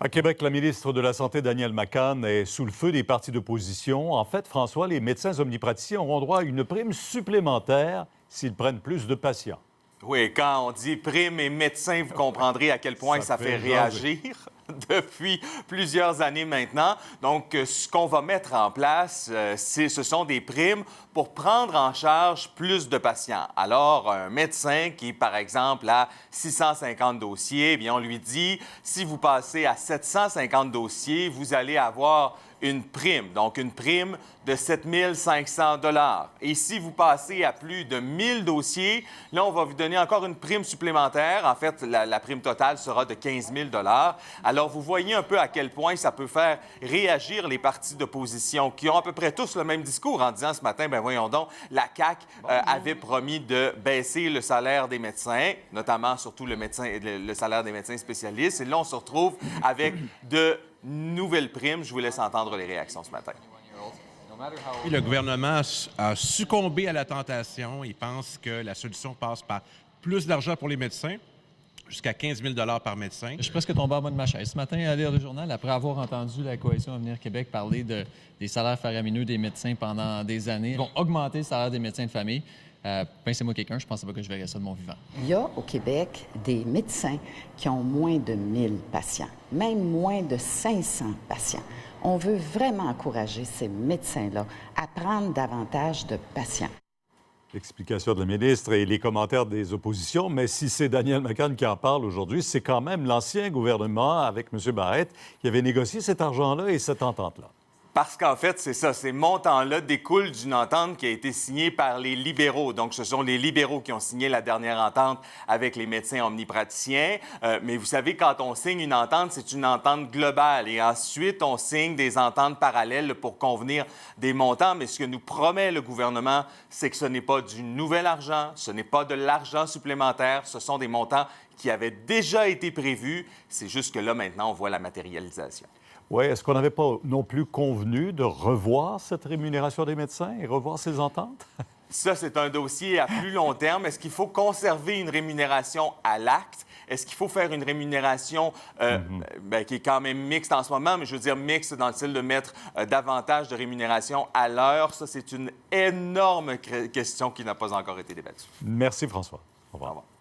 À Québec, la ministre de la Santé, Danielle McCann, est sous le feu des partis d'opposition. En fait, François, les médecins omnipraticiens auront droit à une prime supplémentaire s'ils prennent plus de patients. Oui, quand on dit prime et médecin, vous comprendrez à quel point ça fait réagir depuis plusieurs années maintenant. Donc, ce qu'on va mettre en place, ce sont des primes pour prendre en charge plus de patients. Alors, un médecin qui, par exemple, a 650 dossiers, eh bien, on lui dit, si vous passez à 750 dossiers, vous allez avoir une prime, donc une prime de 7 500 $. Et si vous passez à plus de 1000 dossiers, là, on va vous donner encore une prime supplémentaire. En fait, la prime totale sera de 15 000 $. Alors, vous voyez un peu à quel point ça peut faire réagir les partis d'opposition qui ont à peu près tous le même discours en disant ce matin, ben voyons donc, la CAQ avait promis de baisser le salaire des médecins, notamment surtout le salaire des médecins spécialistes. Et là, on se retrouve avec de nouvelle prime. Je vous laisse entendre les réactions ce matin. Le gouvernement a succombé à la tentation. Il pense que la solution passe par plus d'argent pour les médecins, jusqu'à 15 000 $ par médecin. Je suis presque tombé en bas de ma chaise ce matin à lire le journal après avoir entendu la Coalition Avenir Québec parler des salaires faramineux des médecins pendant des années. Ils vont augmenter le salaire des médecins de famille. Pensez-moi quelqu'un, je ne pensais pas que je verrais ça de mon vivant. Il y a au Québec des médecins qui ont moins de 1000 patients, même moins de 500 patients. On veut vraiment encourager ces médecins-là à prendre davantage de patients. L'explication de la ministre et les commentaires des oppositions, mais si c'est Danielle McCann qui en parle aujourd'hui, c'est quand même l'ancien gouvernement avec M. Barrette qui avait négocié cet argent-là et cette entente-là. Parce qu'en fait, c'est ça, ces montants-là découlent d'une entente qui a été signée par les libéraux. Donc, ce sont les libéraux qui ont signé la dernière entente avec les médecins omnipraticiens. Mais vous savez, quand on signe une entente, c'est une entente globale. Et ensuite, on signe des ententes parallèles pour convenir des montants. Mais ce que nous promet le gouvernement, c'est que ce n'est pas du nouvel argent, ce n'est pas de l'argent supplémentaire, ce sont des montants qui avaient déjà été prévus. C'est juste que là, maintenant, on voit la matérialisation. Oui, est-ce qu'on n'avait pas non plus convenu de revoir cette rémunération des médecins et revoir ces ententes? Ça, c'est un dossier à plus long terme. Est-ce qu'il faut conserver une rémunération à l'acte? Est-ce qu'il faut faire une rémunération qui est quand même mixte en ce moment, mais je veux dire mixte dans le style de mettre davantage de rémunération à l'heure? Ça, c'est une énorme question qui n'a pas encore été débattue. Merci, François. Au revoir. Au revoir.